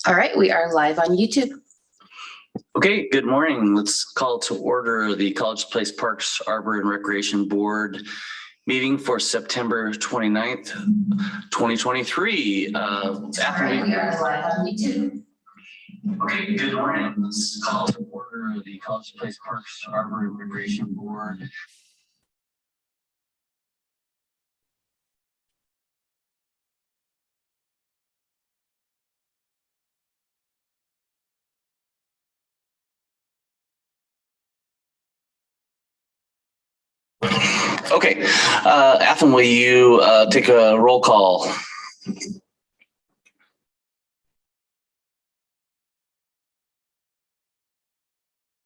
All right, we are live on YouTube. Okay, good morning. Let's call to order the College Place Parks, Arbor and Recreation Board meeting for September 29th, 2023. We are live on YouTube. Okay, good morning. Let's call to order the College Place Parks, Arbor and Recreation Board. Okay, Athen, will you take a roll call?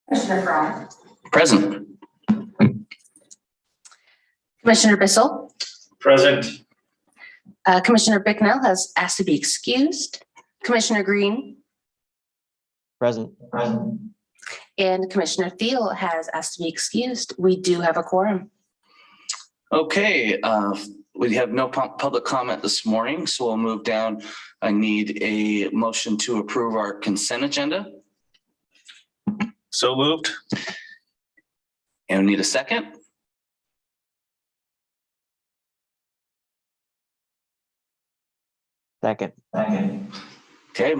Commissioner Fromm. Present. Commissioner Bissell. Present. Commissioner Bicknell has asked to be excused. Commissioner Green. Present. And Commissioner Thiel has asked to be excused. We do have a quorum. Okay, we have no public comment this morning, so we'll move down. I need a motion to approve our consent agenda. So moved. And we need a second. Second. Okay,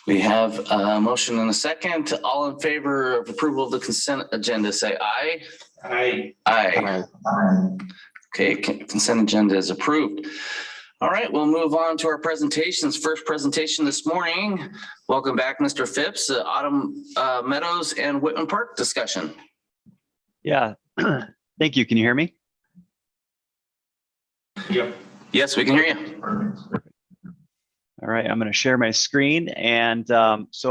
we have a motion and a second. All in favor of approval of the consent agenda, say aye. Aye. Aye. Okay, consent agenda is approved. All right, we'll move on to our presentations. First presentation this morning. Welcome back, Mr. Phipps, Autumn Meadows and Whitman Park discussion. Yeah, thank you. Can you hear me? Yep. Yes, we can hear you. All right, I'm going to share my screen. And so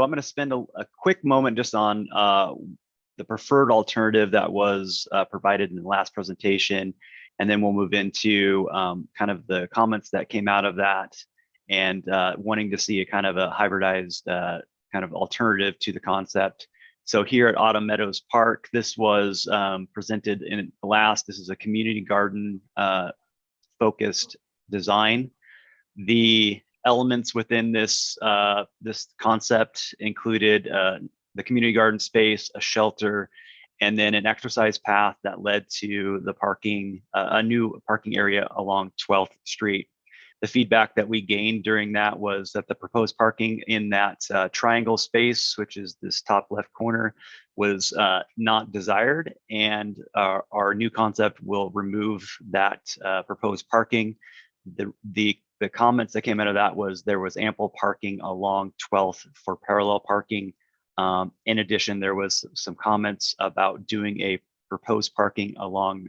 I'm going to spend a quick moment just on the preferred alternative that was provided in the last presentation. And then we'll move into kind of the comments that came out of that and wanting to see a kind of a hybridized kind of alternative to the concept. So here at Autumn Meadows Park, this was presented in the last. This is a community garden focused design. The elements within this this concept included the community garden space, a shelter, and then an exercise path that led to the parking, a new parking area along 12th Street. The feedback that we gained during that was that the proposed parking in that triangle space, which is this top left corner, was not desired, and our new concept will remove that proposed parking. The comments that came out of that was there was ample parking along 12th for parallel parking. In addition, there was some comments about doing a proposed parking along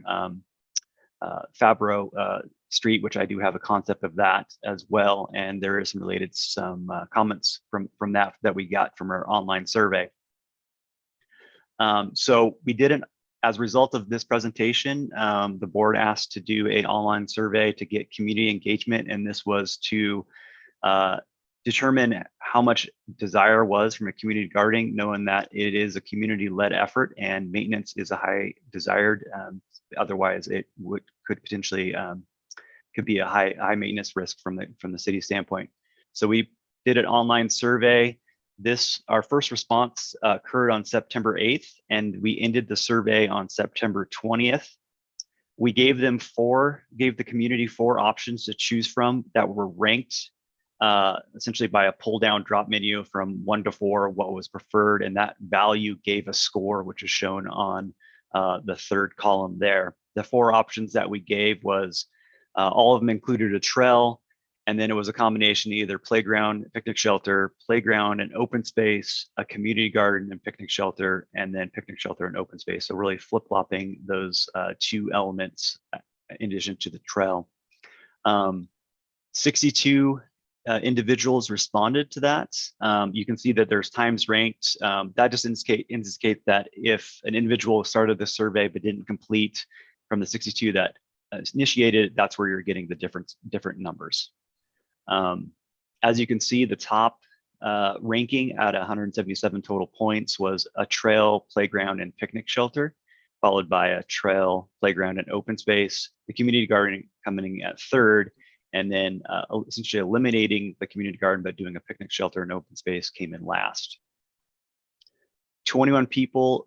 Fabro Street, which I do have a concept of that as well. And there is some comments from that we got from our online survey. So we didn't, as a result of this presentation, the board asked to do an online survey to get community engagement, and this was to determine how much desire was from a community gardening, knowing that it is a community-led effort and maintenance is a high desired. Otherwise, it could potentially could be a high maintenance risk from the city standpoint. So we did an online survey. Our first response occurred on September 8th, and we ended the survey on September 20th. We gave the community 4 options to choose from that were ranked essentially by a pull down drop menu from 1 to 4, what was preferred, and that value gave a score, which is shown on the third column there. The 4 options that we gave was all of them included a trail, and then it was a combination of either playground, picnic shelter, playground and open space, a community garden and picnic shelter, and then picnic shelter and open space. So really flip-flopping those 2 elements in addition to the trail. 62 individuals responded to that. You can see that there's times ranked. That just indicates that if an individual started the survey but didn't complete from the 62 that initiated, that's where you're getting the different numbers. As you can see, the top ranking at 177 total points was a trail, playground, and picnic shelter, followed by a trail, playground, and open space. The community garden coming at third, and then essentially eliminating the community garden but doing a picnic shelter and open space came in last. 21 people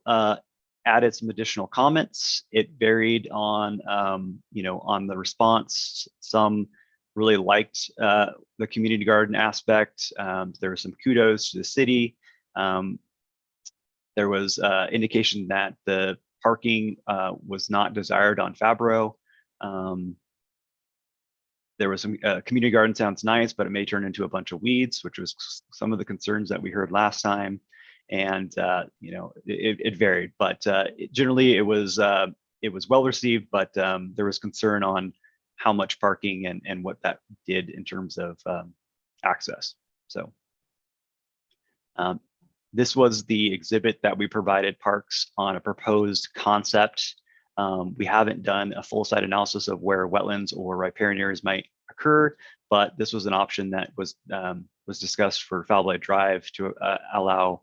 added some additional comments. It varied on, on the response. Some really liked the community garden aspect. There was some kudos to the city. There was indication that the parking was not desired on Fabro. There was some community garden sounds nice, but it may turn into a bunch of weeds, which was some of the concerns that we heard last time. And it varied, but generally it was well received, but there was concern on how much parking and what that did in terms of access. So this was the exhibit that we provided parks on a proposed concept. We haven't done a full site analysis of where wetlands or riparian areas might occur, but this was an option that was discussed for Foulblight Drive to allow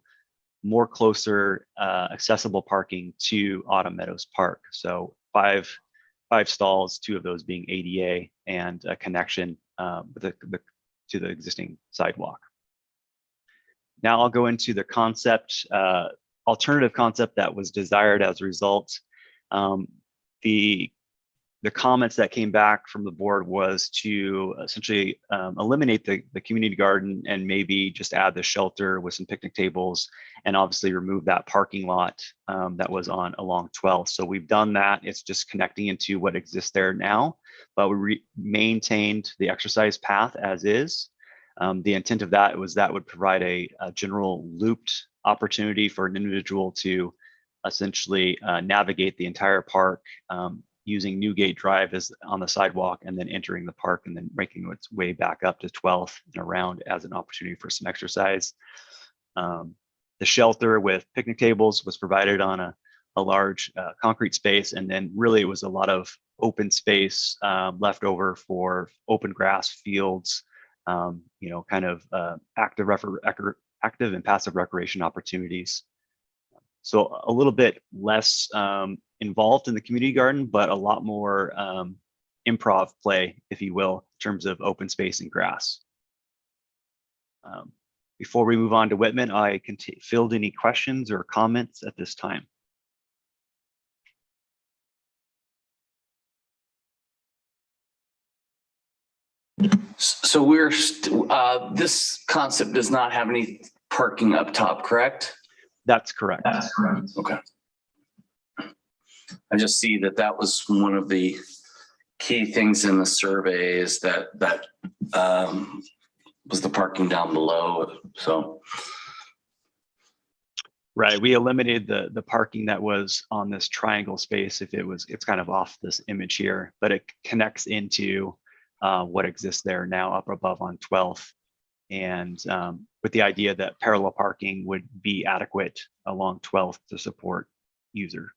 more closer accessible parking to Autumn Meadows Park. So five stalls, 2 of those being ADA, and a connection to the existing sidewalk. Now I'll go into the concept, alternative concept that was desired as a result. The comments that came back from the board was to essentially eliminate the community garden and maybe just add the shelter with some picnic tables, and obviously remove that parking lot that was along 12th. So we've done that. It's just connecting into what exists there now, but we maintained the exercise path as is. The intent of that was that would provide a general looped opportunity for an individual to essentially navigate the entire park, using Newgate Drive as on the sidewalk, and then entering the park and then making its way back up to 12th and around as an opportunity for some exercise. The shelter with picnic tables was provided on a large concrete space, and then really it was a lot of open space left over for open grass fields, kind of active and passive recreation opportunities. So a little bit less involved in the community garden, but a lot more improv play, if you will, in terms of open space and grass. Before we move on to Whitman, I can field any questions or comments at this time. So this concept does not have any parking up top, correct? That's correct. Okay. I just see that was one of the key things in the survey, is that was the parking down below. So. Right, we eliminated the parking that was on this triangle space. It's kind of off this image here, but it connects into what exists there now up above on 12th. And with the idea that parallel parking would be adequate along 12th to support user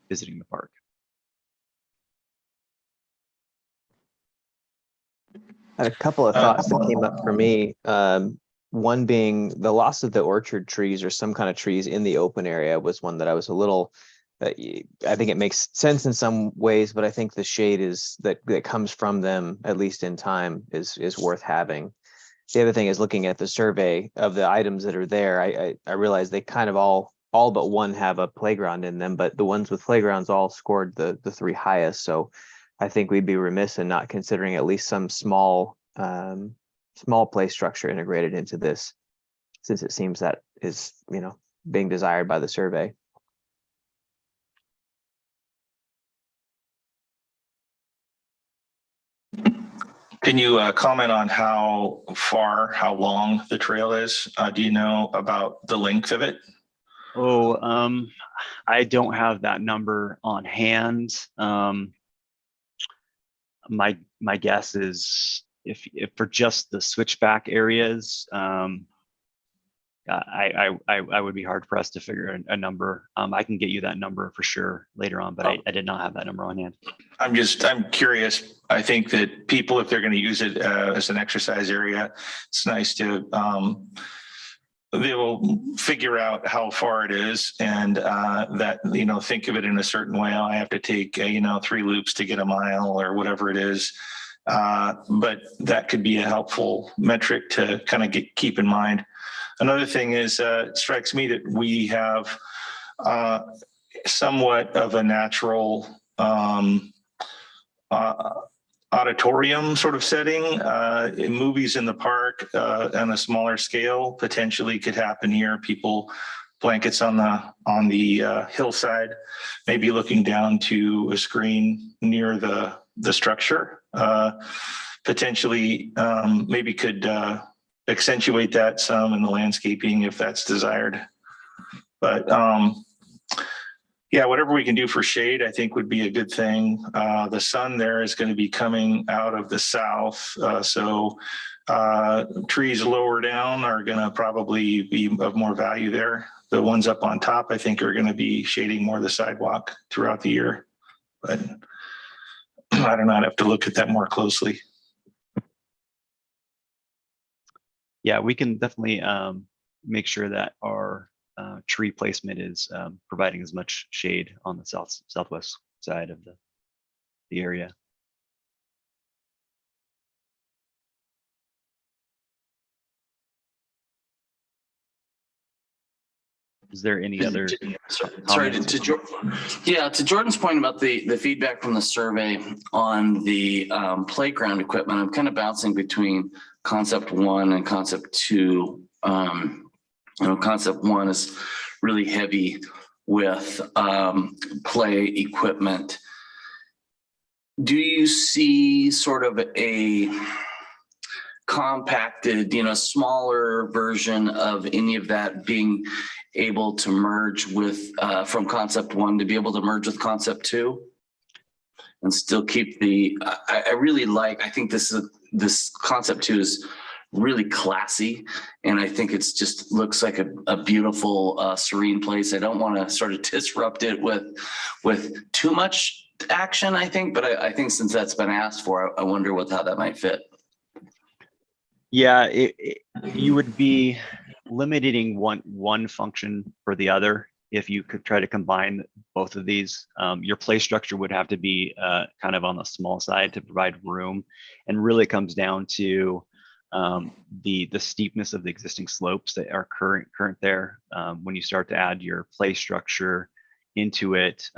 visiting the park. I had a couple of thoughts that came up for me. One being the loss of the orchard trees or some kind of trees in the open area was one that I was a little, I think it makes sense in some ways, but I think the shade that comes from them, at least in time, is worth having. The other thing is looking at the survey of the items that are there. I realize they kind of all but one have a playground in them, but the ones with playgrounds all scored the 3 highest. So I think we'd be remiss in not considering at least some small play structure integrated into this, since it seems that is, being desired by the survey. Can you comment on how long the trail is? Do you know about the length of it? Oh, I don't have that number on hand. My guess is if for just the switchback areas, I would be hard pressed to figure a number. I can get you that number for sure later on, but I did not have that number on hand. I'm curious. I think that people, if they're going to use it as an exercise area, it's nice to they will figure out how far it is, and that, think of it in a certain way. I have to take 3 loops to get a mile or whatever it is. But that could be a helpful metric to kind of keep in mind. Another thing is, it strikes me that we have somewhat of a natural auditorium sort of setting. In movies in the park on a smaller scale potentially could happen here. People blankets on the hillside, maybe looking down to a screen near the structure. Potentially, maybe could accentuate that some in the landscaping if that's desired. But yeah, whatever we can do for shade, I think would be a good thing. The sun there is going to be coming out of the south. So trees lower down are going to probably be of more value there. The ones up on top, I think, are going to be shading more of the sidewalk throughout the year. But I don't know. I'd have to look at that more closely. Yeah, we can definitely make sure that our tree placement is providing as much shade on the southwest side of the area. Is there any other? Sorry, to Jordan's point about the feedback from the survey on the playground equipment, I'm kind of bouncing between concept 1 and concept 2. Concept 1 is really heavy with play equipment. Do you see sort of a compacted, smaller version of any of that being able to merge with from concept 1 to be able to merge with concept 2 and still keep I really like, I think this concept 2 is really classy, and I think it's just looks like a beautiful serene place. I don't want to sort of disrupt it with too much action, I think, but I think since that's been asked for, I wonder how that might fit. Yeah, you would be limiting one function for the other if you could try to combine both of these. Your play structure would have to be kind of on the small side to provide room, and really comes down to the steepness of the existing slopes that are current there. When you start to add your play structure into it,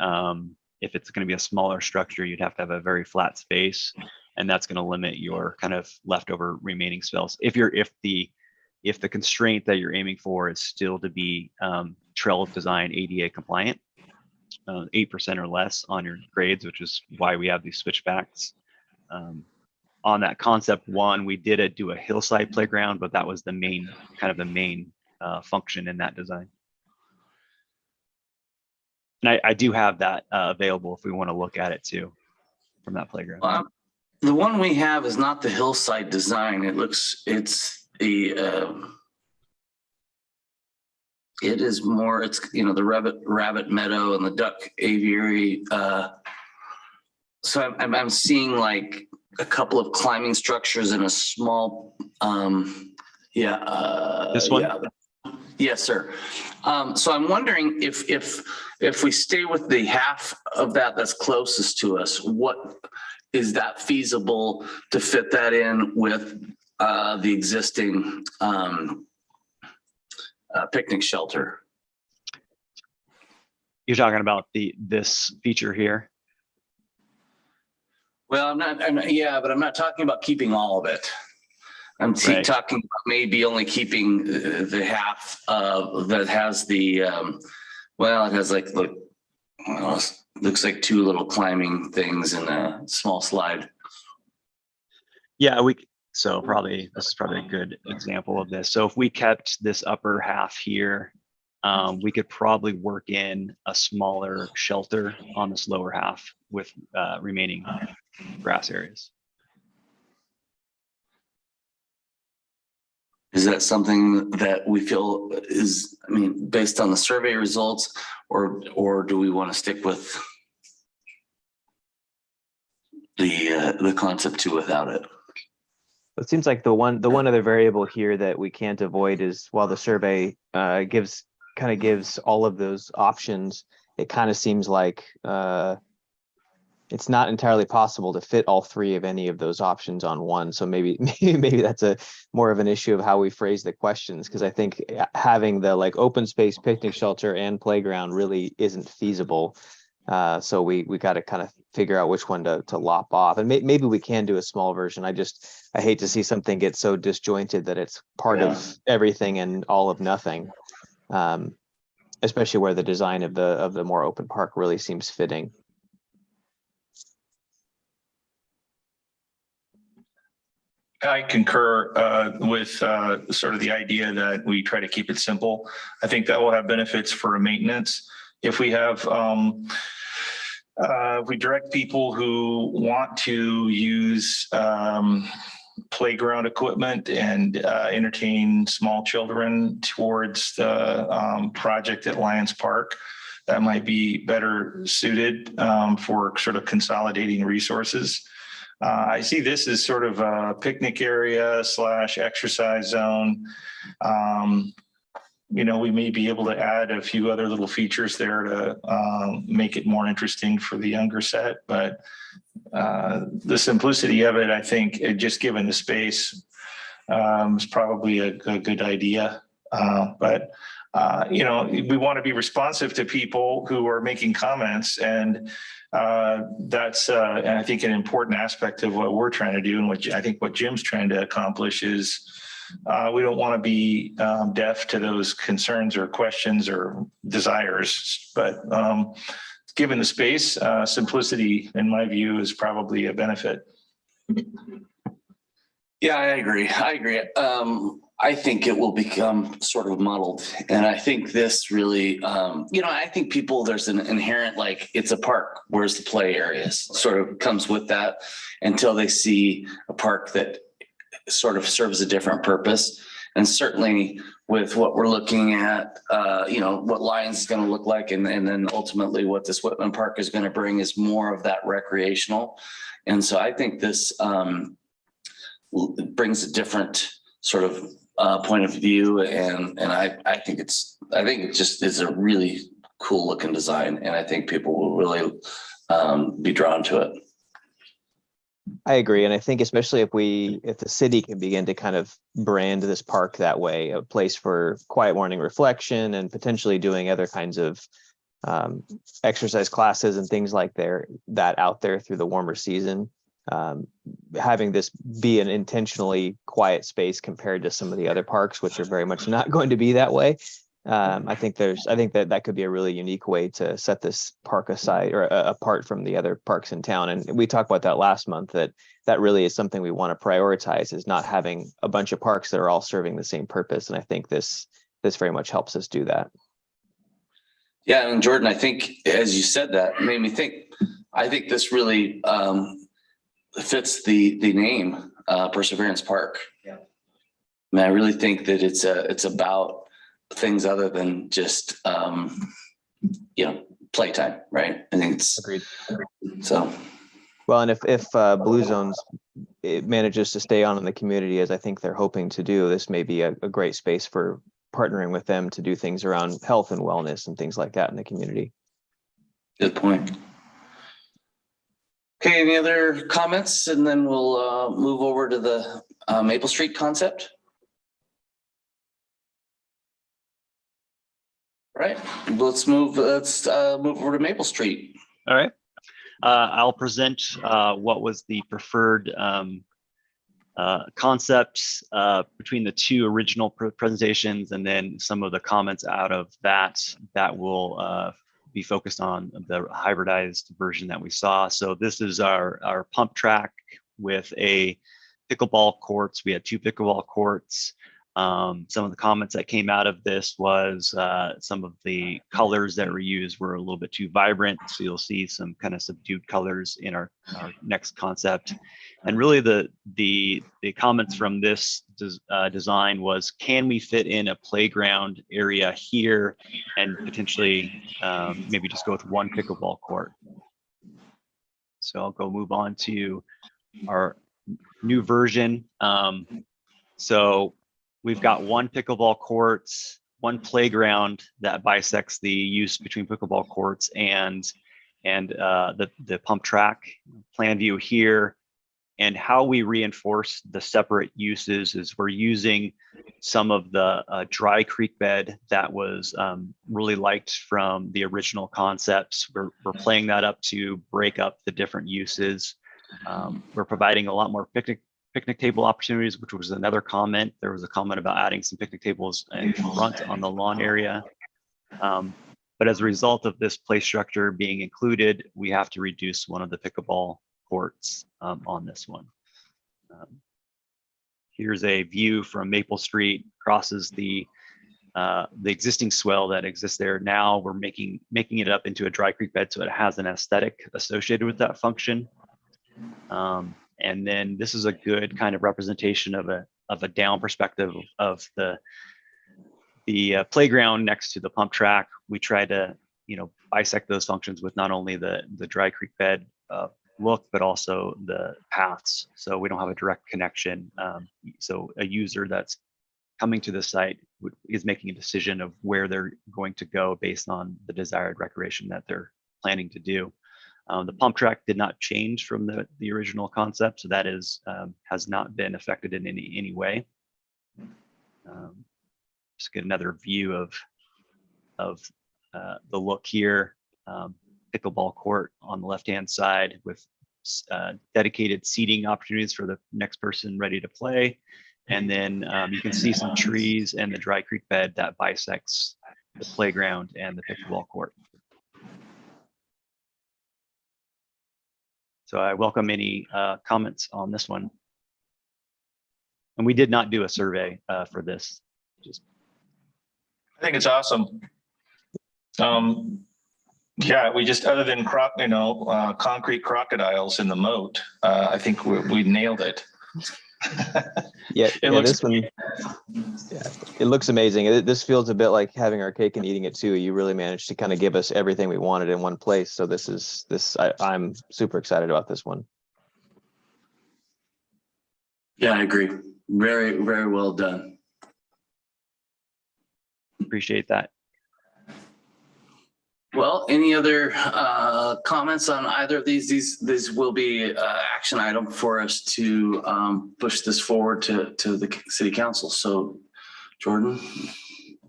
if it's going to be a smaller structure, you'd have to have a very flat space, and that's going to limit your kind of leftover remaining spells. If the constraint that you're aiming for is still to be trail design ADA compliant, 8% or less on your grades, which is why we have these switchbacks. On that concept 1, we did do a hillside playground, but that was the main function in that design. And I do have that available if we want to look at it too, from that playground. The one we have is not the hillside design. It is more, the rabbit meadow and the duck aviary. So I'm seeing like a couple of climbing structures in a small, This one? Yeah. Yes, sir. So I'm wondering if we stay with the half of that's closest to us, what is that feasible to fit that in with the existing picnic shelter? You're talking about this feature here? Well, I'm not, but I'm not talking about keeping all of it. I'm Right. talking about maybe only keeping the half that has the, it has like, looks like 2 little climbing things and a small slide. Yeah, so this is probably a good example of this. So if we kept this upper half here, we could probably work in a smaller shelter on this lower half with remaining grass areas. Is that something that we feel is, based on the survey results, or do we want to stick with the concept 2 without it? It seems like the one other variable here that we can't avoid is, while the survey gives all of those options, it kind of seems like it's not entirely possible to fit all three of any of those options on one. So maybe maybe that's a more of an issue of how we phrase the questions, because I think having the like open space, picnic shelter, and playground really isn't feasible. So we got to kind of figure out which one to lop off, and maybe we can do a small version. I hate to see something get so disjointed that it's part of everything and all of nothing. Especially where the design of the more open park really seems fitting. I concur with sort of the idea that we try to keep it simple. I think that will have benefits for maintenance. If we have, if we direct people who want to use playground equipment and entertain small children towards the project at Lions Park, that might be better suited for sort of consolidating resources. I see this as sort of a picnic area / exercise zone. You know, we may be able to add a few other little features there to make it more interesting for the younger set. But the simplicity of it, I think, just given the space, is probably a good idea. You know, we want to be responsive to people who are making comments, and that's, and I think, an important aspect of what we're trying to do, and what I think what Jim's trying to accomplish is we don't want to be deaf to those concerns or questions or desires. But given the space, simplicity, in my view, is probably a benefit. Yeah, I agree. I think it will become sort of muddled. And I think this really, you know, I think people, there's an inherent, like, it's a park, where's the play areas, sort of comes with that, until they see a park that sort of serves a different purpose. And certainly with what we're looking at, you know, what Lions is going to look like, and then ultimately what this Whitman Park is going to bring is more of that recreational. And so I think this brings a different sort of point of view, and I think it just is a really cool looking design, and I think people will really be drawn to it. I agree, and I think especially if the city can begin to kind of brand this park that way, a place for quiet morning reflection, and potentially doing other kinds of exercise classes and things like that out there through the warmer season. Having this be an intentionally quiet space compared to some of the other parks, which are very much not going to be that way. I think that could be a really unique way to set this park aside or apart from the other parks in town. And we talked about that last month, that really is something we want to prioritize, is not having a bunch of parks that are all serving the same purpose. And I think this very much helps us do that. Yeah, and Jordan, I think as you said that, made me think, I think this really fits the name, Perseverance Park. Yeah. I mean, I really think that it's about things other than just you know, playtime, right? I think it's Agreed. So well, and if Blue Zones it manages to stay on in the community, as I think they're hoping to do, this may be a great space for partnering with them to do things around health and wellness and things like that in the community. good point. Okay, any other comments? And then we'll move over to the Maple Street concept. All right, let's move over to Maple Street. All right. I'll present what was the preferred concepts between the two original presentations, and then some of the comments out of that will be focused on the hybridized version that we saw. So this is our pump track with a pickleball courts. We had 2 pickleball courts. Some of the comments that came out of this was some of the colors that were used were a little bit too vibrant. So you'll see some kind of subdued colors in our next concept. And really the comments from this design was, can we fit in a playground area here and potentially maybe just go with 1 pickleball court? So I'll move on to our new version. So we've got 1 pickleball courts, 1 playground that bisects the use between pickleball courts and and the pump track plan view here. And how we reinforce the separate uses is we're using some of the dry creek bed that was really liked from the original concepts. We're playing that up to break up the different uses. We're providing a lot more picnic table opportunities, which was another comment. There was a comment about adding some picnic tables in front on the lawn area. But as a result of this play structure being included, we have to reduce one of the pickleball courts on this one. Here's a view from Maple Street, crosses the existing swell that exists there. Now we're making it up into a dry creek bed, so it has an aesthetic associated with that function. And then this is a good kind of representation of a down perspective of the playground next to the pump track. We try to, bisect those functions with not only the dry creek bed look, but also the paths. So we don't have a direct connection. So a user that's coming to the site is making a decision of where they're going to go based on the desired recreation that they're planning to do. The pump track did not change from the original concept, so that is has not been affected in any way. Just get another view of the look here. Pickleball court on the left-hand side with dedicated seating opportunities for the next person ready to play. And then you can see some trees and the dry creek bed that bisects the playground and the pickleball court. So I welcome any comments on this one. And we did not do a survey for this. I think it's awesome. Yeah, we just, other than concrete crocodiles in the moat, I think we nailed it. This one, it looks amazing. This feels a bit like having our cake and eating it too. You really managed to kind of give us everything we wanted in one place. So I'm super excited about this one. Yeah, I agree. Very, very well done. Appreciate that. Well, any other comments on either of these? These will be action item for us to push this forward to the city council. So Jordan,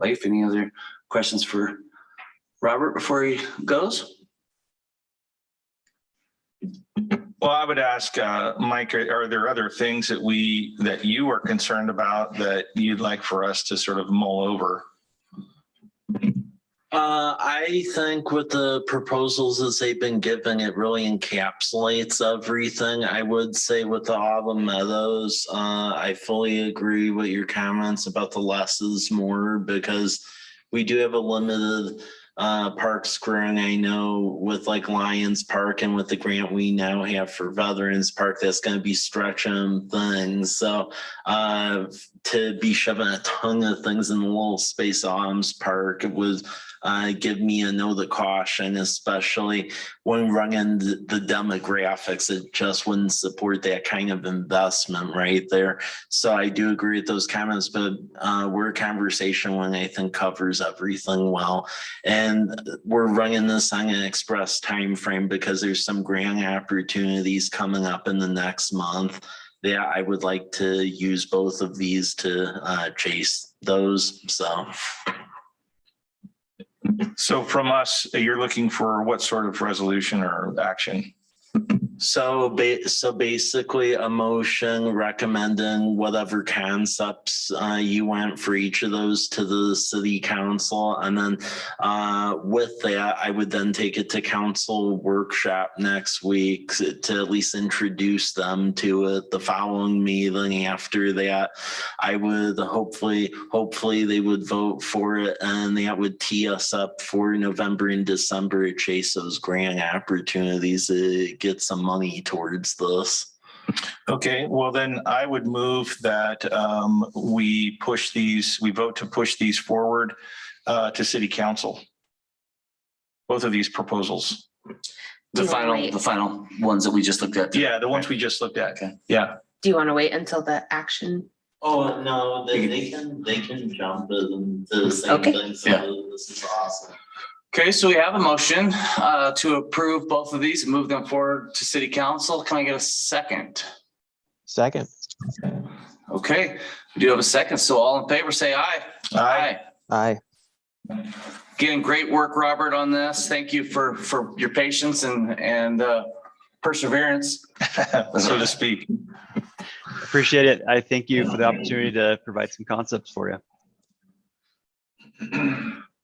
Leif, any other questions for Robert before he goes? Well, I would ask Mike, are there other things that you are concerned about that you'd like for us to sort of mull over? I think with the proposals as they've been given, it really encapsulates everything. I would say with the Autumn Meadows, I fully agree with your comments about the less is more, because we do have a limited park square. I know with like Lions Park and with the grant we now have for Veterans Park, that's going to be stretching things. So to be shoving a ton of things in the little space Autumn's Park, it would give me a note of caution, especially when running the demographics. It just wouldn't support that kind of investment right there. So I do agree with those comments, but we're a conversation one I think covers everything well. And we're running this on an express time frame because there's some grant opportunities coming up in the next month. Yeah, I would like to use both of these to chase those. So from us, you're looking for what sort of resolution or action? So basically a motion recommending whatever concepts you want for each of those to the city council. And then with that, I would then take it to council workshop next week to at least introduce them to it. The following meeting after that, I would hopefully they would vote for it, and that would tee us up for November and December to chase those grant opportunities to get some money towards this. Okay, well then I would move that we vote to push these forward to city council. Both of these proposals. The final ones that we just looked at. Yeah, the ones we just looked at. Okay. Yeah. Do you want to wait until the action? Oh no, they can jump into the same Okay. thing. So Yeah. this is awesome. Okay, so we have a motion to approve both of these and move them forward to city council. Can I get a second? Second. Okay, we do have a second. So all in favor, say aye. Aye. Aye. Again, great work, Robert, on this. Thank you for your patience and perseverance. So to speak. Appreciate it. I thank you for the opportunity to provide some concepts for you.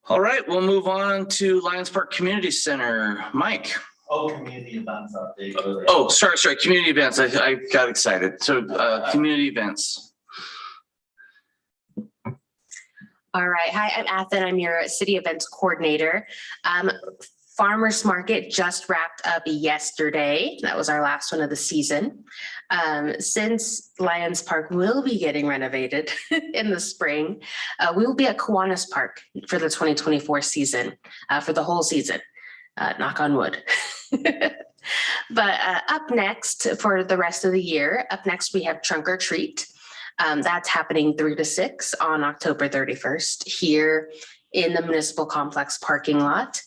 All right, we'll move on to Lions Park Community Center. Mike. Oh, community events update. Oh, sorry, community events. I got excited. So community events. All right. Hi, I'm Athen. I'm your city events coordinator. Farmers Market just wrapped up yesterday. That was our last one of the season. Since Lions Park will be getting renovated in the spring, we will be at Kiwanis Park for the 2024 season, for the whole season. Knock on wood. But up next for the rest of the year, up next we have Trunk or Treat. That's happening 3 to 6 on October 31st here in the municipal complex parking lot.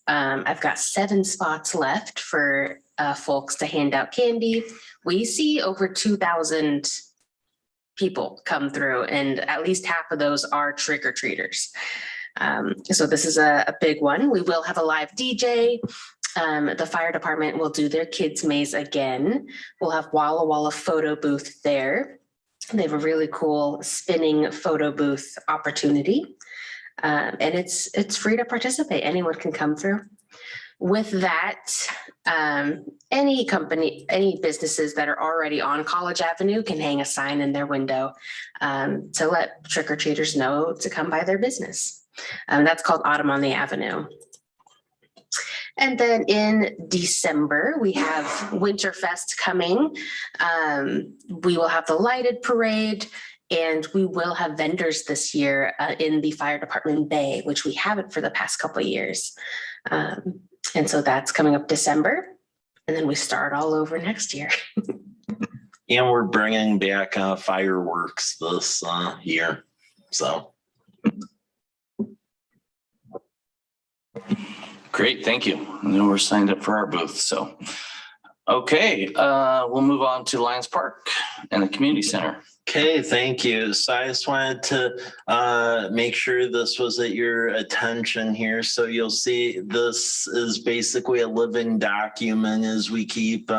I've got 7 spots left for folks to hand out candy. We see over 2,000 people come through, and at least half of those are trick-or-treaters. So this is a big one. We will have a live DJ. The fire department will do their kids maze again. We'll have Walla Walla photo booth there. They have a really cool spinning photo booth opportunity. And it's free to participate. Anyone can come through. With that, any businesses that are already on College Avenue can hang a sign in their window to let trick-or-treaters know to come by their business. That's called Autumn on the Avenue. And then in December, we have Winterfest coming. We will have the lighted parade, and we will have vendors this year in the fire department bay, which we haven't for the past couple of years. And so that's coming up December, and then we start all over next year. And we're bringing back fireworks this year, so. Great, thank you. And then we're signed up for our booth, so. Okay, we'll move on to Lions Park and the community center. Okay, thank you. So I just wanted to make sure this was at your attention here. So you'll see this is basically a living document as we keep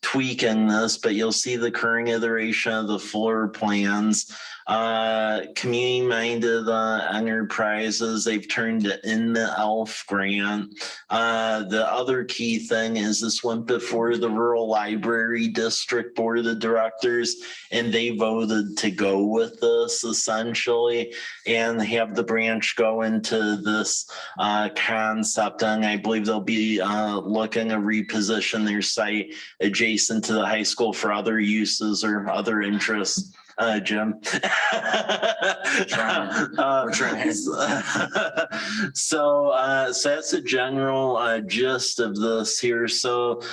tweaking this, but you'll see the current iteration of the floor plans. Community-minded enterprises, they've turned in the ELF grant. The other key thing is this went before the Rural Library District Board of Directors, and they voted to go with this essentially and have the branch go into this concept. And I believe they'll be looking to reposition their site adjacent to the high school for other uses or other interests. Jim. We're trying. So that's a general gist of this here. So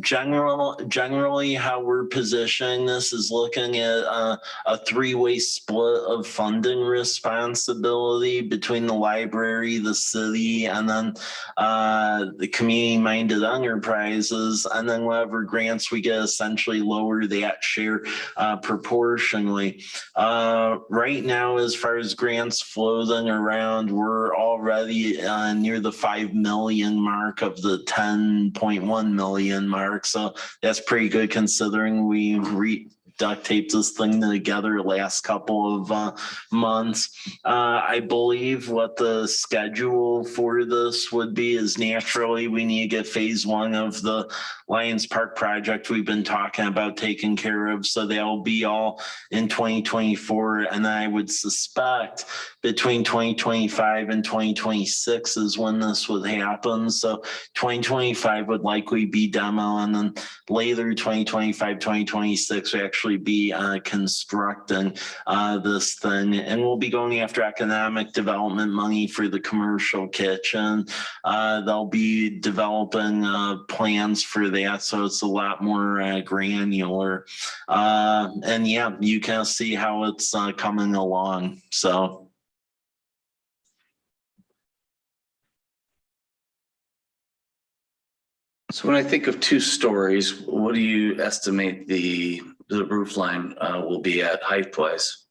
generally how we're positioning this is looking at a 3-way split of funding responsibility between the library, the city, and then the community-minded enterprises, and then whatever grants we get essentially lower that share proportionally. Right now, as far as grants floating around, we're already near the 5 million mark of the 10.1 million mark. So that's pretty good considering we duct taped this thing together last couple of months. I believe what the schedule for this would be is naturally we need to get phase 1 of the Lions Park project we've been talking about taken care of. So they'll be all in 2024. And I would suspect between 2025 and 2026 is when this would happen. So 2025 would likely be demo, and then later 2025, 2026 we actually be constructing this thing, and we'll be going after economic development money for the commercial kitchen. They'll be developing plans for that, so it's a lot more granular. And yeah, you can see how it's coming along. So So when I think of 2 stories, what do you estimate the roof line will be at height-wise?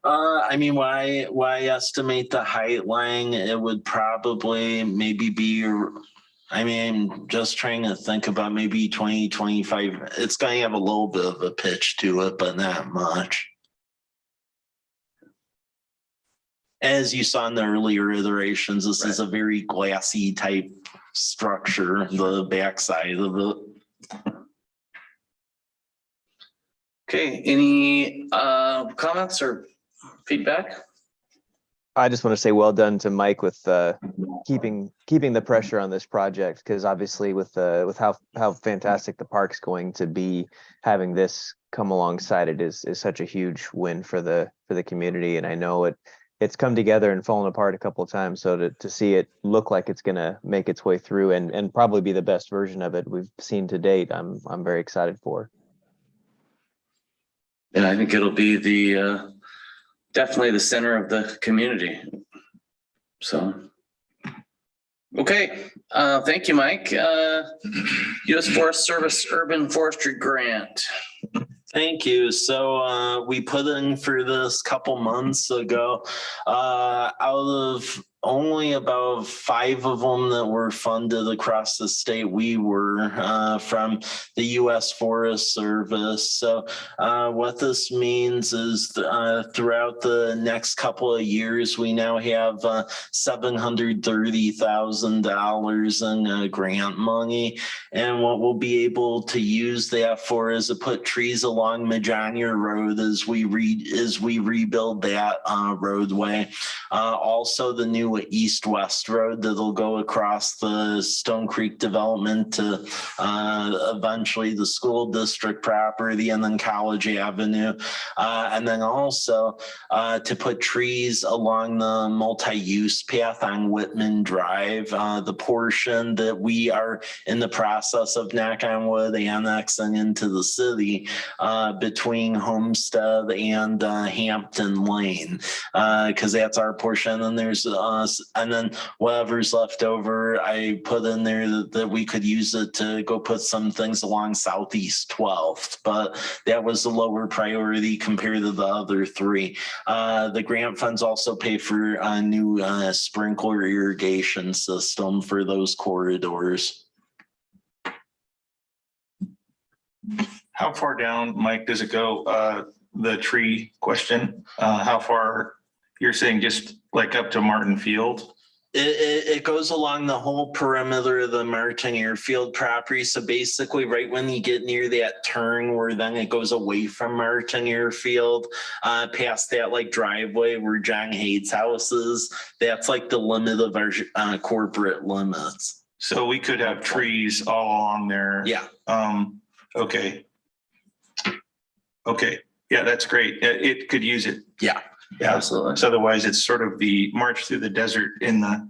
I mean, why estimate the height, Lang? It would probably maybe be, I mean, just trying to think about maybe 20, 25. It's going to have a little bit of a pitch to it, but not much. As you saw in the earlier iterations, this is a very glassy type structure, the backside of it. Okay, any comments or feedback? I just want to say well done to Mike with keeping the pressure on this project, because obviously with how fantastic the park's going to be, having this come alongside it is such a huge win for the community. And I know it's come together and fallen apart a couple of times. So to see it look like it's gonna make its way through and probably be the best version of it we've seen to date, I'm very excited for. And I think it'll be definitely the center of the community. So, okay, thank you, Mike. U.S. Forest Service Urban Forestry Grant. Thank you. So we put in for this couple months ago. Out of only about 5 of them that were funded across the state, we were from the U.S. Forest Service. So what this means is throughout the next couple of years, we now have $730,000 in grant money. And what we'll be able to use that for is to put trees along Majanier Road as we rebuild that roadway. Also, the new east-west road that'll go across the Stone Creek development to eventually the school district property and then College Avenue. And then also to put trees along the multi-use path on Whitman Drive, the portion that we are in the process of, knock on wood, annexing into the city between Homestead and Hampton Lane, because that's our portion. And there's and then whatever's left over, I put in there that we could use it to go put some things along Southeast 12th, but that was the lower priority compared to the other 3. The grant funds also pay for a new sprinkler irrigation system for those corridors. How far down, Mike, does it go? The tree question, how far, you're saying just like up to Martin Field? It goes along the whole perimeter of the Martin Airfield property. So basically right when you get near that turn where then it goes away from Martin Airfield, past that like driveway where John Hade's house is, that's like the limit of our corporate limits. So we could have trees all along there. Yeah. Okay. Okay. Yeah, that's great. It could use it. Yeah. Yeah, Absolutely. so otherwise it's sort of the march through the desert in the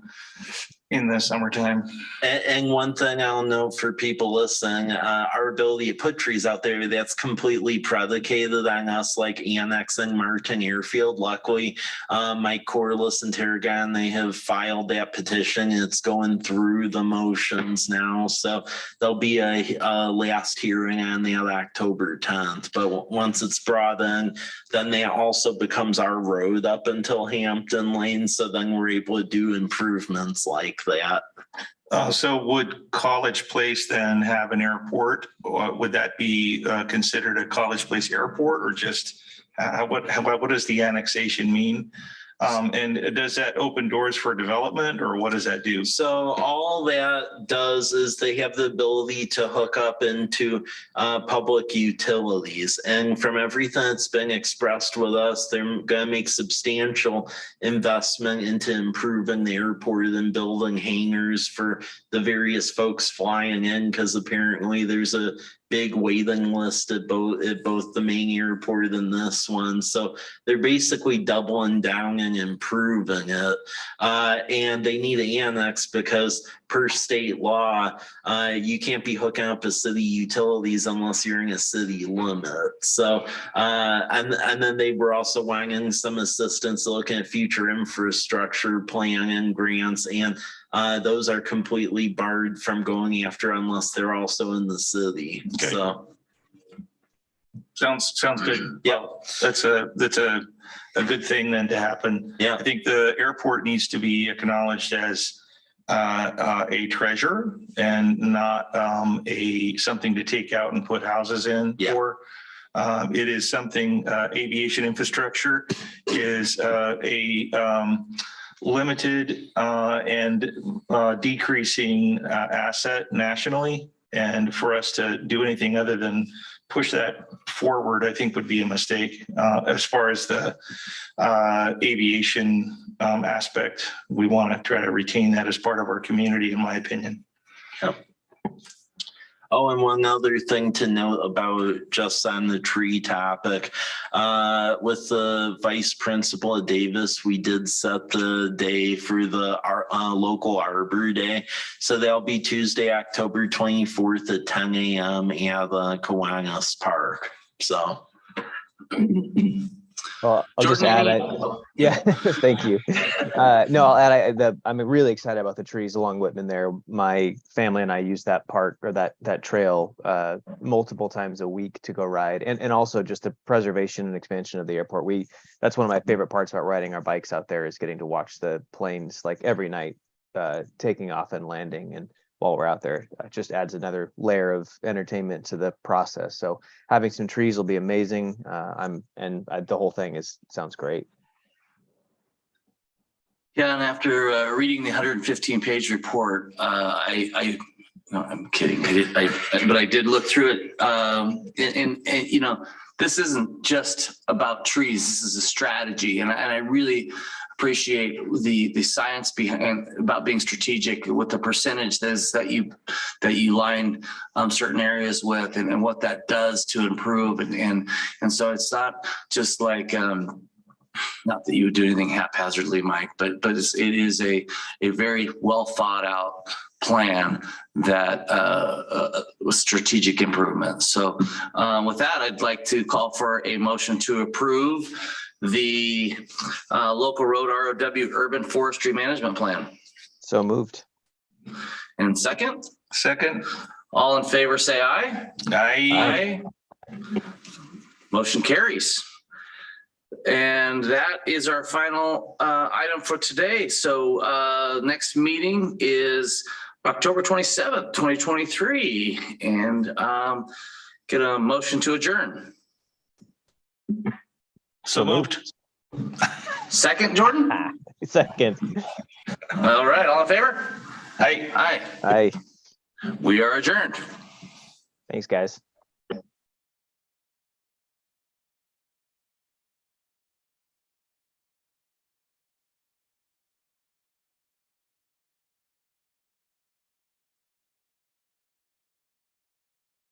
summertime. And one thing I'll note for people listening, our ability to put trees out there, that's completely predicated on us like annexing Martin Airfield. Luckily, Mike Corliss and Tarragon, they have filed that petition. It's going through the motions now. So there'll be a last hearing on that October 10th. But once it's brought in, then that also becomes our road up until Hampton Lane. So then we're able to do improvements like that. So would College Place then have an airport? Or would that be considered a College Place airport, or just what does the annexation mean? And does that open doors for development, or what does that do? So all that does is they have the ability to hook up into public utilities. And from everything that's been expressed with us, they're going to make substantial investment into improving the airport and building hangars for the various folks flying in, because apparently there's a big waiting list at both the main airport and this one. So they're basically doubling down and improving it. And they need to annex because per state law, you can't be hooking up a city utilities unless you're in a city limit. So, and then they were also wanting some assistance looking at future infrastructure planning grants, and those are completely barred from going after unless they're also in the city. Okay. So. Sounds good. Yeah. That's a good thing then to happen. Yeah. I think the airport needs to be acknowledged as a treasure and not something to take out and put houses in for. It is something, aviation infrastructure is a limited and decreasing asset nationally. And for us to do anything other than push that forward, I think would be a mistake. As far as the aviation aspect, we want to try to retain that as part of our community, in my opinion. Oh, and one other thing to note about just on the tree topic, with the vice principal at Davis, we did set the day for the local Arbor Day. So that'll be Tuesday, October 24th at 10 a.m. at the Kiwanis Park. So. Well, I'll just add, thank you. No, I'll add, I'm really excited about the trees along Whitman there. My family and I use that park or that trail multiple times a week to go ride, and also just the preservation and expansion of the airport. That's one of my favorite parts about riding our bikes out there is getting to watch the planes like every night taking off and landing, and while we're out there, it just adds another layer of entertainment to the process. So having some trees will be amazing. The whole thing sounds great. Yeah, and after reading the 115-page report, no, I'm kidding. But I did look through it, and this isn't just about trees. This is a strategy, and I really appreciate the science behind about being strategic with the percentage that you line certain areas with, and what that does to improve, and so it's not just like not that you would do anything haphazardly, Mike, but it is a very well thought out plan that with strategic improvements. So with that, I'd like to call for a motion to approve the local road ROW urban forestry management plan. So moved. And second, All in favor, say aye. Aye. Motion carries. And that is our final item for today. So next meeting is October 27th, 2023. And get a motion to adjourn. So moved. Second, Jordan? Second. All right, all in favor? Aye. Aye. Aye. We are adjourned. Thanks, guys.